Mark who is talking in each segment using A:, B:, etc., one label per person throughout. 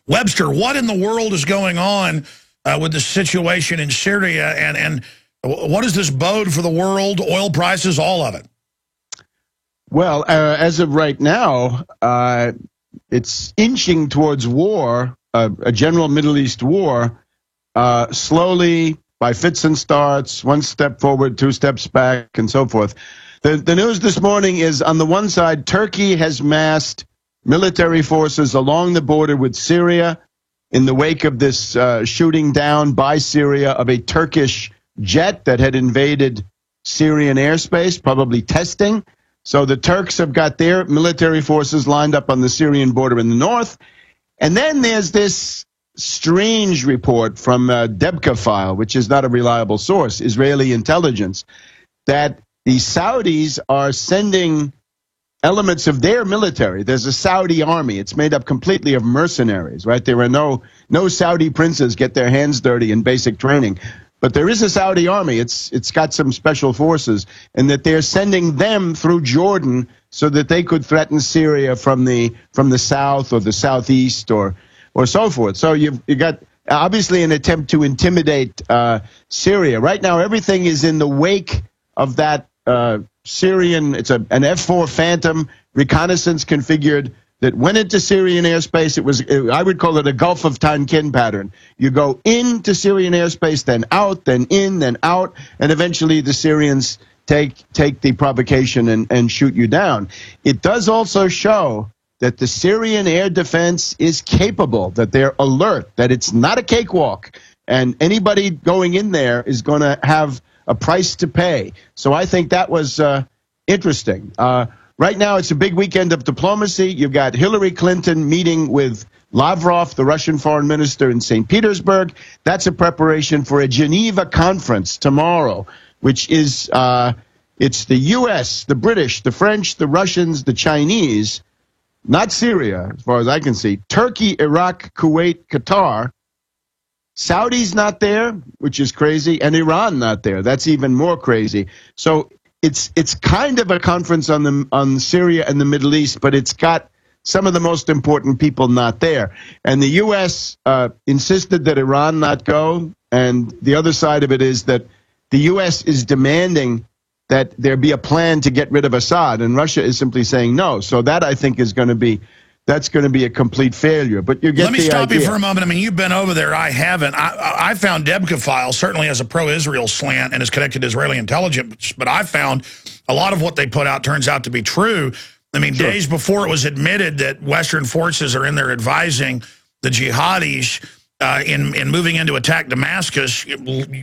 A: Webster, what in the world is going on with the situation in Syria, and what does this bode for the world, oil prices, all of it?
B: Well, as of right now, it's inching towards war, a general Middle East war, slowly, by fits and starts, one step forward, two steps back, and so forth. The news this morning is, on the one side, Turkey has massed military forces along the border with Syria in the wake of this shooting down by Syria of a Turkish jet that had invaded Syrian airspace, probably testing. So the Turks have got their military forces lined up on the Syrian border in the north. And then there's this strange report from Debka File, which is not a reliable source, Israeli intelligence, that the Saudis are sending elements of their military. There's a Saudi army. It's made up completely of mercenaries, right? There are no Saudi princes get their hands dirty in basic training. But there is a Saudi army. It's got some special forces, and that they're sending them through Jordan so that they could threaten Syria from the south or the southeast or so forth. So you got obviously an attempt to intimidate Syria. Right now, everything is in the wake of that Syrian. It's an F-4 Phantom reconnaissance configured that went into Syrian airspace. I would call it a Gulf of Tonkin pattern. You go into Syrian airspace, then out, then in, then out, and eventually the Syrians take the provocation and shoot you down. It does also show that the Syrian air defense is capable, that they're alert, that it's not a cakewalk, and anybody going in there is going to have a price to pay. So I think that was interesting. Right now, it's a big weekend of diplomacy. You've got Hillary Clinton meeting with Lavrov, the Russian foreign minister, in St. Petersburg. That's a preparation for a Geneva conference tomorrow, which is it's the U.S., the British, the French, the Russians, the Chinese, not Syria, as far as I can see, Turkey, Iraq, Kuwait, Qatar. Saudi's not there, which is crazy, and Iran not there. That's even more crazy. So it's kind of a conference on Syria and the Middle East, but it's got some of the most important people not there. And the U.S. Insisted that Iran not go, and the other side of it is that the U.S. is demanding that there be a plan to get rid of Assad, and Russia is simply saying no. So that, I think, is going to be a complete failure. But you get
A: Let me stop you for a moment. I mean, you've been over there. I haven't. I found Debka File certainly has a pro-Israel slant and is connected to Israeli intelligence, but I found a lot of what they put out turns out to be true. I mean, days before it was admitted that Western forces are in there advising the jihadis in moving in to attack Damascus,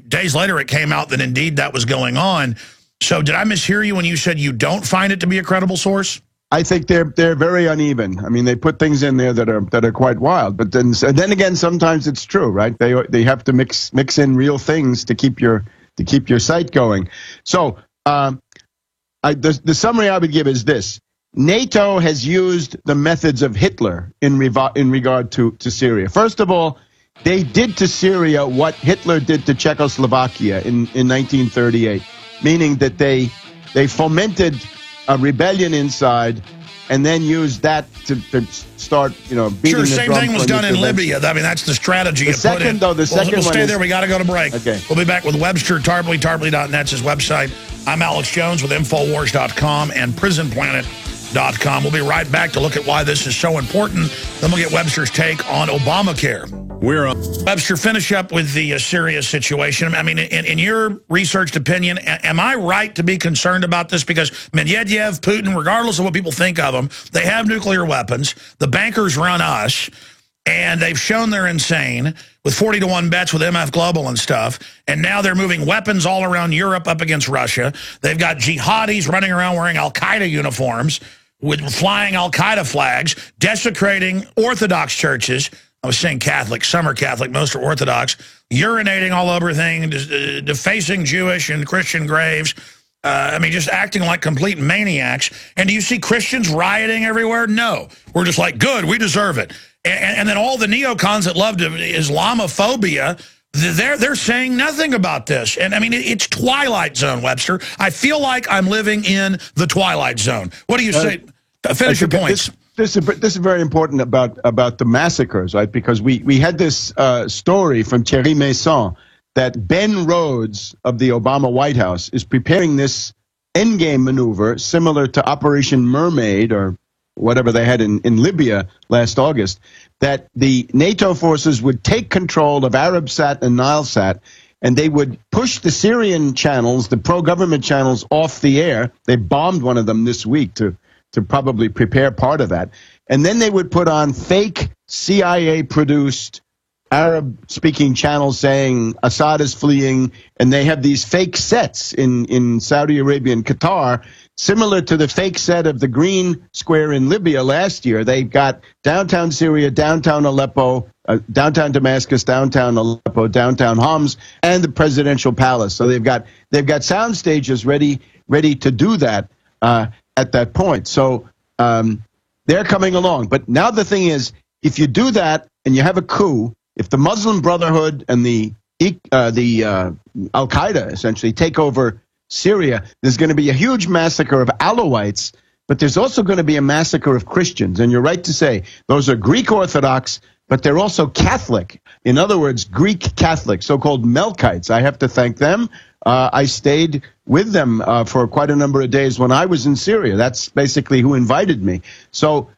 A: days later it came out that indeed that was going on. So did I mishear you when you said you don't find it to be a credible source?
B: I think they're very uneven. I mean, they put things in there that are quite wild. But then again, sometimes it's true, right? They have to mix in real things to keep your site going. So the summary I would give is this: NATO has used the methods of Hitler in regard to Syria. First of all, they did to Syria what Hitler did to Czechoslovakia in 1938, meaning that they fomented a rebellion inside, and then used that to start, beating the drum.
A: Sure, same thing was done in Libya. I mean, that's the strategy.
B: The second, though, the second one.
A: We'll stay there. We got to go to break.
B: Okay.
A: We'll be back with Webster Tarpley. Tarpley.net's his website. I'm Alex Jones with Infowars.com and PrisonPlanet.com. We'll be right back to look at why this is so important. Then we'll get Webster's take on Obamacare. Webster, finish up with the Syria situation. I mean, in your researched opinion, am I right to be concerned about this? Because Medvedev, Putin, regardless of what people think of them, they have nuclear weapons. The bankers run us, and they've shown they're insane with 40-to-1 bets with MF Global and stuff. And now they're moving weapons all around Europe up against Russia. They've got jihadis running around wearing Al-Qaeda uniforms with flying Al-Qaeda flags, desecrating Orthodox churches. I was saying Catholic, some are Catholic, most are Orthodox, urinating all over things, defacing Jewish and Christian graves. I mean, just acting like complete maniacs. And do you see Christians rioting everywhere? No. We're just like, good, we deserve it. And then all the neocons that love Islamophobia, they're saying nothing about this. And I mean, it's Twilight Zone, Webster. I feel like I'm living in the Twilight Zone. What do you say? Finish your points.
B: this is very important about the massacres, right? Because we had this story from Thierry Meyssan that Ben Rhodes of the Obama White House is preparing this endgame maneuver similar to Operation Mermaid or whatever they had in Libya last August, that the NATO forces would take control of Arabsat and Nilesat, and they would push the Syrian channels, the pro-government channels, off the air. They bombed one of them this week to probably prepare part of that. And then they would put on fake CIA-produced Arab-speaking channels saying Assad is fleeing, and they have these fake sets in Saudi Arabia and Qatar, similar to the fake set of the Green Square in Libya last year. They've got downtown Syria, downtown Aleppo, downtown Damascus, downtown Aleppo, downtown Homs, and the presidential palace. So they've got sound stages ready to do that at that point. So they're coming along. But now the thing is, if you do that and you have a coup, if the Muslim Brotherhood and the Al-Qaeda essentially take over Syria, there's going to be a huge massacre of Alawites, but there's also going to be a massacre of Christians. And you're right to say those are Greek Orthodox, but they're also Catholic. In other words, Greek Catholic, so-called Melkites. I have to thank them. I stayed with them for quite a number of days when I was in Syria. That's basically who invited me. So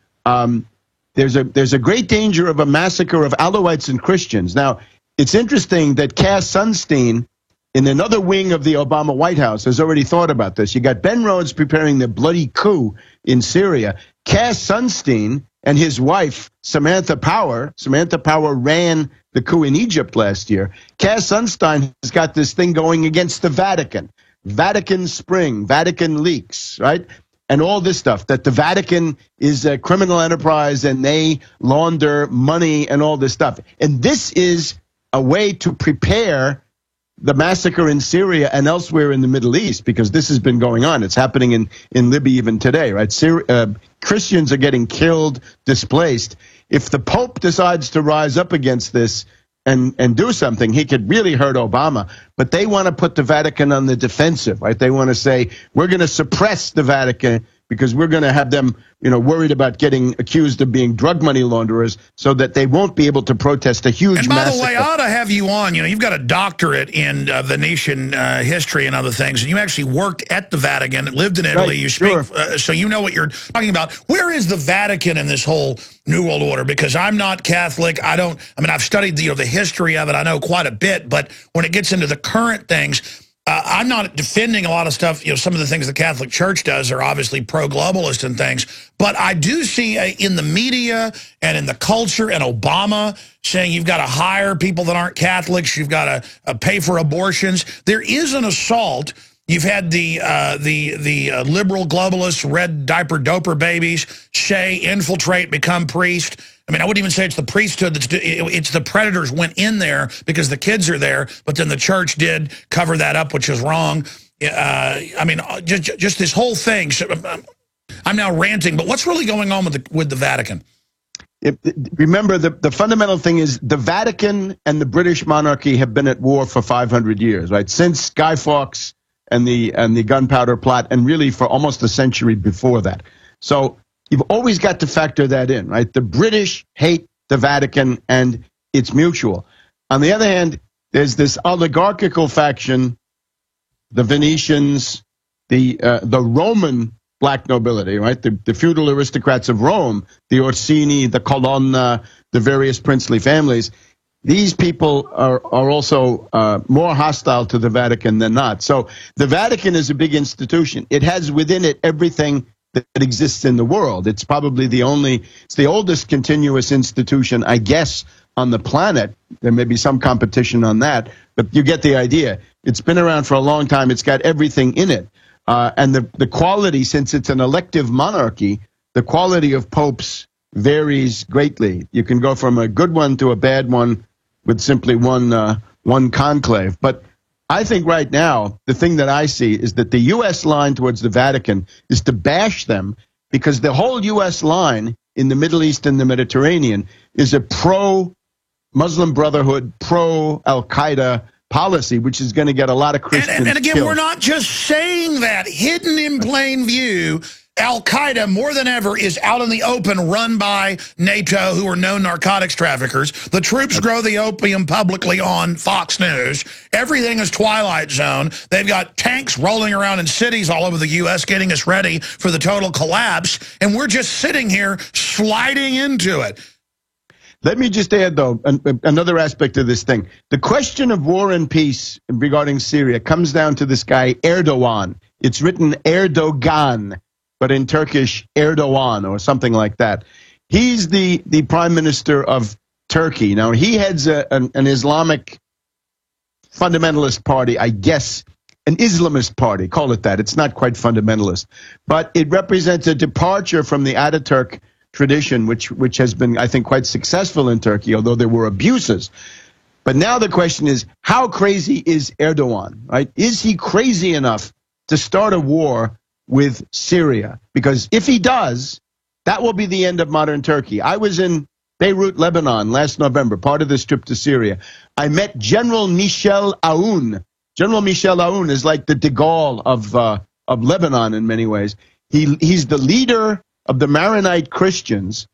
B: there's a great danger of a massacre of Alawites and Christians. Now, it's interesting that Cass Sunstein, in another wing of the Obama White House, has already thought about this. You got Ben Rhodes preparing the bloody coup in Syria. Cass Sunstein and his wife, Samantha Power ran the coup in Egypt last year. Cass Sunstein has got this thing going against the Vatican. Vatican Spring, Vatican leaks, right? And all this stuff, that the Vatican is a criminal enterprise and they launder money and all this stuff. And this is a way to prepare the massacre in Syria and elsewhere in the Middle East, because this has been going on. It's happening in Libya even today, right? Christians are getting killed, displaced. If the Pope decides to rise up against this and do something, he could really hurt Obama. But they want to put the Vatican on the defensive, right? They want to say, we're going to suppress the Vatican because we're going to have them, worried about getting accused of being drug money launderers, so that they won't be able to protest a huge massacre.
A: And by the way, I ought to have you on. You've got a doctorate in Venetian history and other things, and you actually worked at the Vatican, lived in Italy. Right, you speak, sure. So you know what you're talking about. Where is the Vatican in this whole New World Order? Because I'm not Catholic. I've studied the history of it. I know quite a bit, but when it gets into the current things, I'm not defending a lot of stuff. Some of the things the Catholic Church does are obviously pro-globalist and things. But I do see in the media and in the culture and Obama saying you've got to hire people that aren't Catholics. You've got to pay for abortions. There is an assault. You've had the liberal globalists, red diaper doper babies, say infiltrate, become priest. I wouldn't even say it's the priesthood. It's the predators went in there because the kids are there, but then the church did cover that up, which is wrong. Just this whole thing. I'm now ranting, but what's really going on with the Vatican?
B: Remember, the fundamental thing is the Vatican and the British monarchy have been at war for 500 years, right? Since Guy Fawkes and the gunpowder plot, and really for almost a century before that. So you've always got to factor that in, right? The British hate the Vatican, and it's mutual. On the other hand, there's this oligarchical faction, the Venetians, the Roman black nobility, right? The feudal aristocrats of Rome, the Orsini, the Colonna, the various princely families. These people are also more hostile to the Vatican than not. So the Vatican is a big institution. It has within it everything that exists in the world. It's probably it's the oldest continuous institution, I guess, on the planet. There may be some competition on that, but you get the idea. It's been around for a long time. It's got everything in it. And the quality, since it's an elective monarchy, the quality of popes varies greatly. You can go from a good one to a bad one with simply one conclave. But I think right now, the thing that I see is that the U.S. line towards the Vatican is to bash them, because the whole U.S. line in the Middle East and the Mediterranean is a pro-Muslim Brotherhood, pro-Al-Qaeda policy, which is going to get a lot of Christians
A: and again,
B: killed.
A: We're not just saying that. Hidden in plain view Al-Qaeda, more than ever, is out in the open, run by NATO, who are known narcotics traffickers. The troops grow the opium publicly on Fox News. Everything is Twilight Zone. They've got tanks rolling around in cities all over the U.S. getting us ready for the total collapse, and we're just sitting here sliding into it.
B: Let me just add, though, another aspect of this thing. The question of war and peace regarding Syria comes down to this guy, Erdogan. It's written Erdogan, but in Turkish, Erdogan, or something like that. He's the prime minister of Turkey. Now, he heads an Islamic fundamentalist party, I guess, an Islamist party, call it that. It's not quite fundamentalist. But it represents a departure from the Ataturk tradition, which has been, I think, quite successful in Turkey, although there were abuses. But now the question is, how crazy is Erdogan, right? Is he crazy enough to start a war with Syria? Because if he does, that will be the end of modern Turkey. I was in Beirut, Lebanon last November, part of this trip to Syria. I met General Michel Aoun. General Michel Aoun is like the de Gaulle of Lebanon in many ways. He's the leader of the Maronite Christians,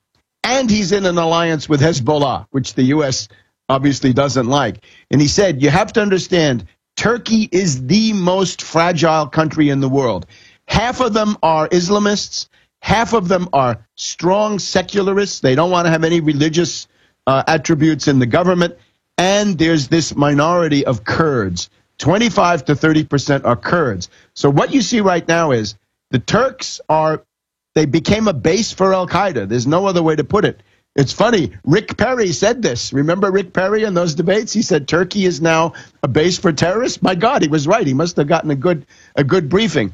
B: and he's in an alliance with Hezbollah, which the U.S. obviously doesn't like. And he said, you have to understand, Turkey is the most fragile country in the world. Half of them are Islamists. Half of them are strong secularists. They don't want to have any religious attributes in the government. And there's this minority of Kurds. 25 to 30% are Kurds. So what you see right now is the Turks they became a base for Al-Qaeda. There's no other way to put it. It's funny. Rick Perry said this. Remember Rick Perry in those debates? He said Turkey is now a base for terrorists. My God, he was right. He must have gotten a good briefing.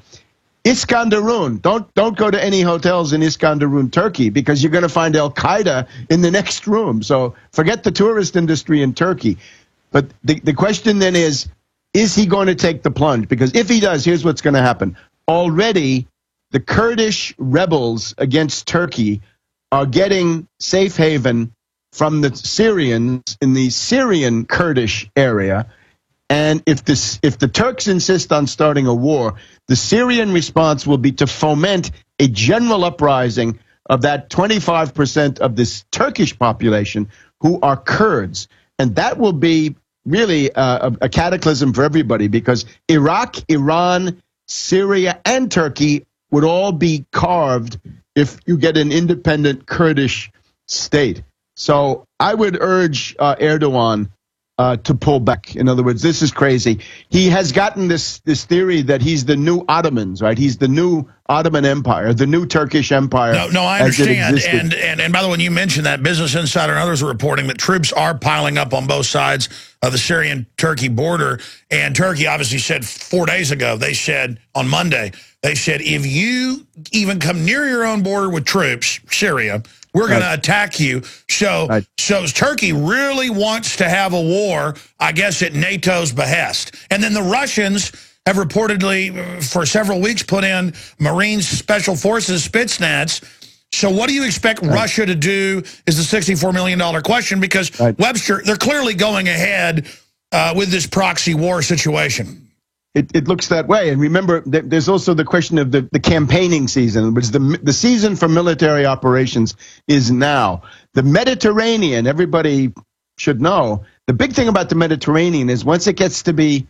B: Iskandarun. Don't go to any hotels in Iskandarun, Turkey, because you're going to find Al-Qaeda in the next room. So forget the tourist industry in Turkey. But the question then is he going to take the plunge? Because if he does, here's what's going to happen. Already, the Kurdish rebels against Turkey are getting safe haven from the Syrians in the Syrian Kurdish area. And if the Turks insist on starting a war, the Syrian response will be to foment a general uprising of that 25% of this Turkish population who are Kurds. And that will be really a cataclysm for everybody, because Iraq, Iran, Syria, and Turkey would all be carved if you get an independent Kurdish state. So I would urge Erdogan to pull back. In other words, this is crazy. He has gotten this theory that he's the new Ottomans, right? He's the new Ottoman Empire, the new Turkish Empire.
A: No, I understand. And by the way, when you mentioned that, Business Insider and others are reporting that troops are piling up on both sides of the Syrian-Turkey border. And Turkey obviously said 4 days ago, they said on Monday, they said, if you even come near your own border with troops, Syria, we're going to attack you. So Turkey really wants to have a war, I guess, at NATO's behest. And then the Russians have reportedly, for several weeks, put in Marine Special Forces, Spetsnaz. So what do you expect Russia to do is the $64 million question, because Webster, they're clearly going ahead with this proxy war situation.
B: It looks that way. And remember, there's also the question of the campaigning season, which the season for military operations is now. The Mediterranean, everybody should know, the big thing about the Mediterranean is once it gets to be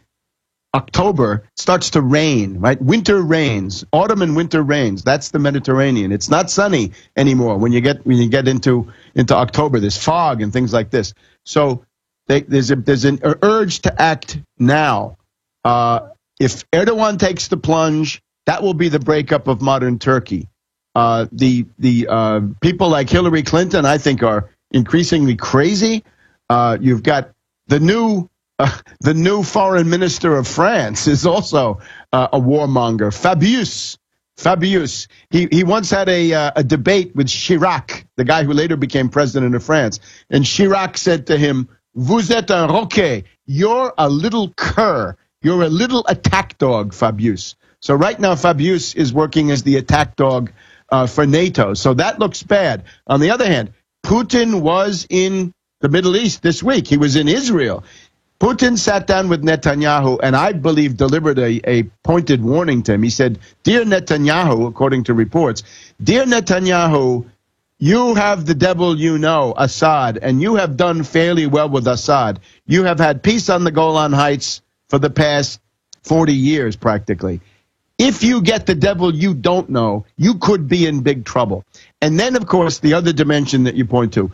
B: October, it starts to rain, right? Winter rains, autumn and winter rains. That's the Mediterranean. It's not sunny anymore when you get into October. There's fog and things like this. So there's an urge to act now. If Erdogan takes the plunge, that will be the breakup of modern Turkey. The people like Hillary Clinton, I think, are increasingly crazy. You've got the new foreign minister of France is also a warmonger. Fabius. He once had a debate with Chirac, the guy who later became president of France. And Chirac said to him, "Vous êtes un roquet. You're a little cur. You're a little attack dog, Fabius." So right now, Fabius is working as the attack dog for NATO. So that looks bad. On the other hand, Putin was in the Middle East this week. He was in Israel. Putin sat down with Netanyahu and I believe delivered a pointed warning to him. He said, "Dear Netanyahu," according to reports, "Dear Netanyahu, you have the devil you know, Assad, and you have done fairly well with Assad. You have had peace on the Golan Heights for the past 40 years practically. If you get the devil you don't know, you could be in big trouble." And then, of course, the other dimension that you point to,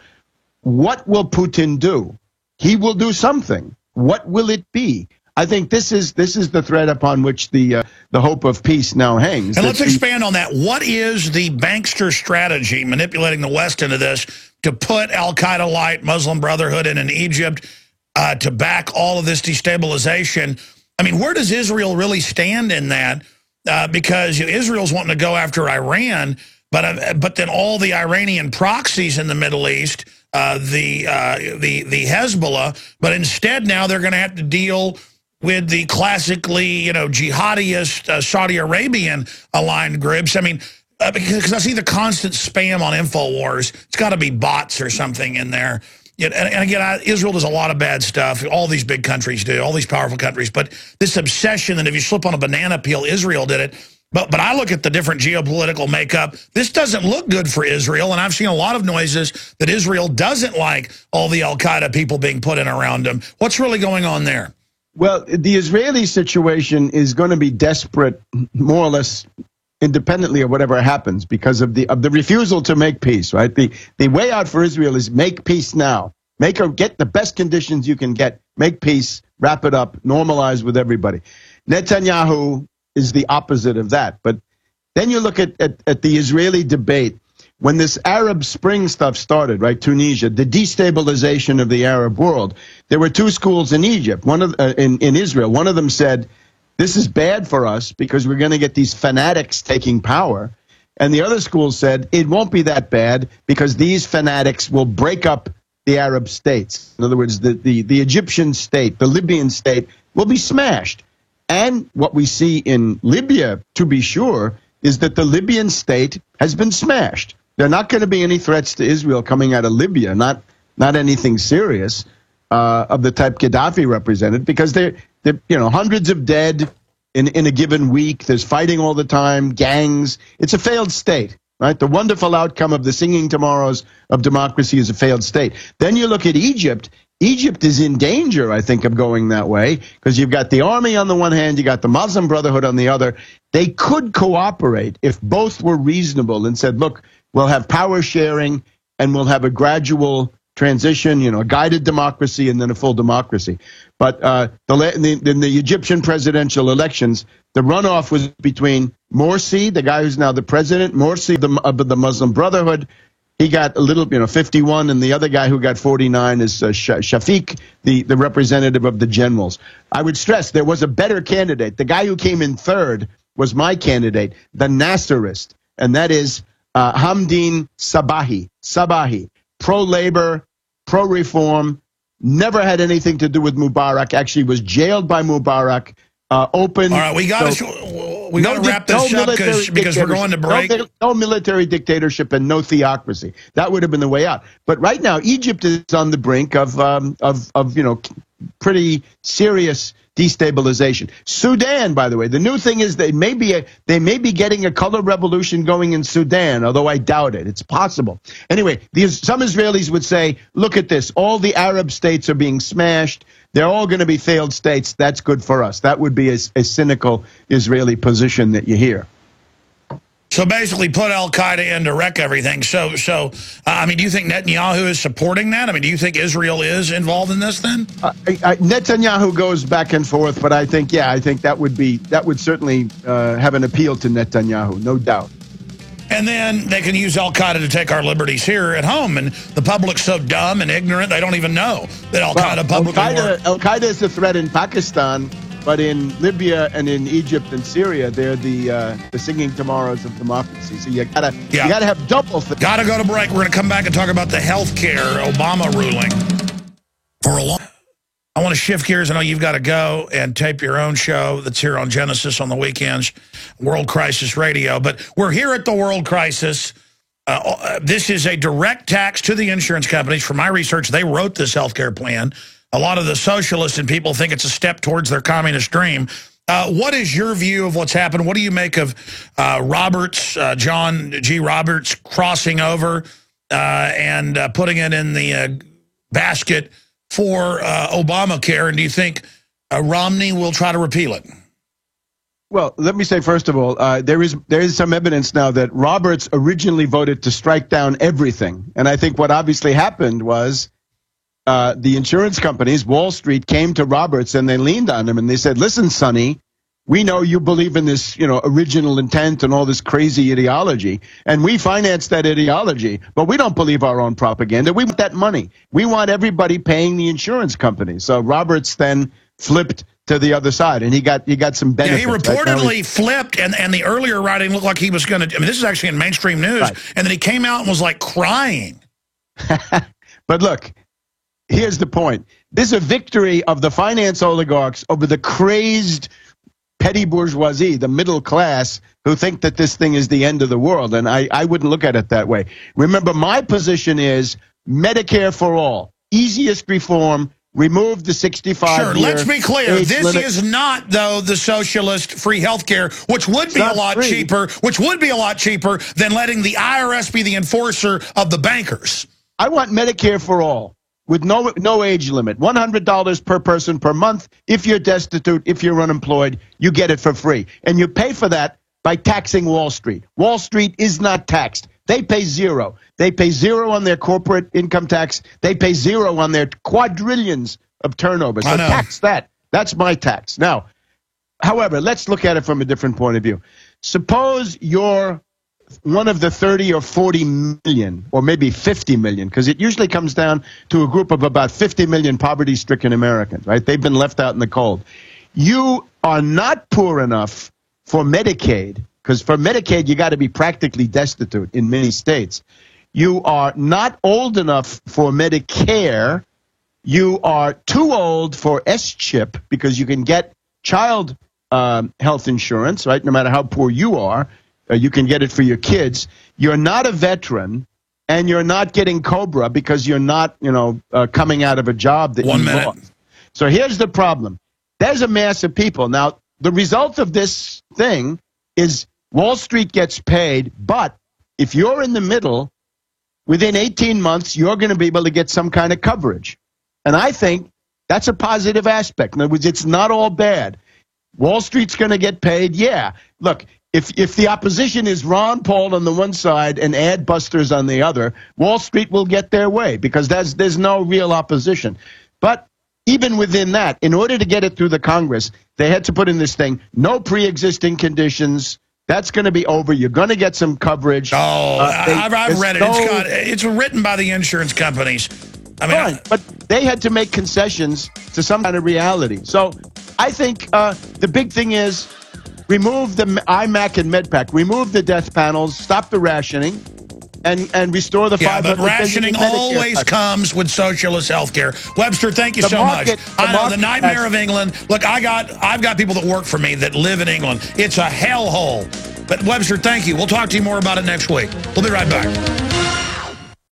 B: what will Putin do? He will do something. What will it be? I think this is the thread upon which the hope of peace now hangs.
A: And let's expand on that. What is the bankster strategy, manipulating the West into this, to put Al-Qaeda-light Muslim Brotherhood in Egypt, to back all of this destabilization? I mean, where does Israel really stand in that? Because Israel's wanting to go after Iran, but then all the Iranian proxies in the Middle East, the Hezbollah, but instead now they're going to have to deal with the classically, jihadist Saudi Arabian aligned groups. I mean, because I see the constant spam on InfoWars. It's got to be bots or something in there. And again, Israel does a lot of bad stuff. All these big countries do, all these powerful countries. But this obsession that if you slip on a banana peel, Israel did it. But I look at the different geopolitical makeup. This doesn't look good for Israel, and I've seen a lot of noises that Israel doesn't like all the al-Qaeda people being put in around them. What's really going on there?
B: Well, the Israeli situation is going to be desperate, more or less independently of whatever happens, because of the refusal to make peace. Right, the way out for Israel is make peace now. Get the best conditions you can get. Make peace, wrap it up, normalize with everybody. Netanyahu is the opposite of that. But then you look at the Israeli debate. When this Arab Spring stuff started, right, Tunisia, the destabilization of the Arab world, there were two schools in Egypt, in Israel. One of them said, this is bad for us because we're going to get these fanatics taking power. And the other school said, it won't be that bad because these fanatics will break up the Arab states. In other words, the Egyptian state, the Libyan state will be smashed. And what we see in Libya, to be sure, is that the Libyan state has been smashed. There are not going to be any threats to Israel coming out of Libya, not anything serious of the type Gaddafi represented, because they're hundreds of dead in a given week. There's fighting all the time, gangs. It's a failed state, right? The wonderful outcome of the singing tomorrows of democracy is a failed state. Then you look at Egypt. Egypt is in danger, I think, of going that way, because you've got the army on the one hand, you got the Muslim Brotherhood on the other. They could cooperate if both were reasonable and said, look, we'll have power sharing and we'll have a gradual transition, a guided democracy and then a full democracy. But in the Egyptian presidential elections, the runoff was between Morsi, the guy who's now the president, Morsi of the Muslim Brotherhood. He got a little, 51, and the other guy who got 49 is Shafiq, the representative of the generals. I would stress there was a better candidate. The guy who came in third was my candidate, the Nasserist, and that is Hamdin Sabahi, pro-labor, pro-reform, never had anything to do with Mubarak, actually was jailed by Mubarak, open.
A: All right, we got to wrap this up because we're going to break.
B: No military dictatorship and no theocracy. That would have been the way out. But right now, Egypt is on the brink of pretty serious destabilization. Sudan, by the way, the new thing is they may be getting a color revolution going in Sudan, although I doubt it. It's possible. Anyway, some Israelis would say, look at this. All the Arab states are being smashed. They're all going to be failed states. That's good for us. That would be a cynical Israeli position that you hear.
A: So basically put al-Qaeda in to wreck everything. So I mean, do you think Netanyahu is supporting that? I mean, do you think Israel is involved in this then?
B: Netanyahu goes back and forth, but I think that would certainly have an appeal to Netanyahu, no doubt.
A: And then they can use al-Qaeda to take our liberties here at home. And the public's so dumb and ignorant, they don't even know that al-Qaeda publicly works.
B: Al-Qaeda is a threat in Pakistan, but in Libya and in Egypt and Syria, they're the singing tomorrows of democracy. So you gotta have double.
A: Gotta go to break. We're going to come back and talk about the health care Obama ruling. I want to shift gears. I know you've got to go and tape your own show that's here on Genesis on the weekends, World Crisis Radio. But we're here at the World Crisis. This is a direct tax to the insurance companies. From my research, they wrote this health care plan. a lot of the socialists and people think it's a step towards their communist dream. What is your view of what's happened? What do you make of Roberts, John G. Roberts, crossing over and putting it in the basket for Obamacare? And do you think Romney will try to repeal it?
B: Well, let me say, first of all, there is some evidence now that Roberts originally voted to strike down everything. And I think what obviously happened was the insurance companies, Wall Street, came to Roberts and they leaned on him and they said, listen, Sonny, we know you believe in this, original intent and all this crazy ideology, and we finance that ideology, but we don't believe our own propaganda. We want that money. We want everybody paying the insurance companies. So Roberts then flipped to the other side, and he got some benefits.
A: Yeah, he reportedly flipped, and the earlier writing looked like he was going to, this is actually in mainstream news, right. And then he came out and was like crying.
B: But look, here's the point. This is a victory of the finance oligarchs over the crazed petty bourgeoisie, the middle class, who think that this thing is the end of the world, and I wouldn't look at it that way. Remember, my position is Medicare for all, easiest reform. Remove the 65.
A: Sure, let's be clear. This is not, though, the socialist free health care, which would be a lot cheaper, than letting the IRS be the enforcer of the bankers.
B: I want Medicare for all with no age limit, $100 per person per month. If you're destitute, if you're unemployed, you get it for free. And you pay for that by taxing Wall Street. Wall Street is not taxed. They pay zero. They pay zero on their corporate income tax. They pay zero on their quadrillions of turnover. So tax that. That's my tax. Now, however, let's look at it from a different point of view. Suppose you're one of the 30 or 40 million, or maybe 50 million, because it usually comes down to a group of about 50 million poverty-stricken Americans, right? They've been left out in the cold. You are not poor enough for Medicaid, because for Medicaid, you got to be practically destitute in many states. You are not old enough for Medicare. You are too old for S-chip, because you can get child health insurance, right? No matter how poor you are, you can get it for your kids. You're not a veteran, and you're not getting COBRA because you're not, coming out of a job that you lost. So here's the problem. There's a mass of people. Now, the result of this thing is Wall Street gets paid, but if you're in the middle, within 18 months, you're going to be able to get some kind of coverage. And I think that's a positive aspect. In other words, it's not all bad. Wall Street's going to get paid, yeah. Look, if the opposition is Ron Paul on the one side and ad busters on the other, Wall Street will get their way because there's no real opposition. But even within that, in order to get it through the Congress, they had to put in this thing, no pre-existing conditions. That's going to be over. You're going to get some coverage.
A: Oh, I've read it. It's written by the insurance companies.
B: But they had to make concessions to some kind of reality. So I think the big thing is remove the IMAC and MedPAC, remove the death panels, stop the rationing, and restore the 500
A: but rationing always comes with socialist health care. Webster, thank you so much. I know the nightmare of England. Look, I've got people that work for me that live in England. It's a hellhole. But Webster, thank you. We'll talk to you more about it next week. We'll be right back.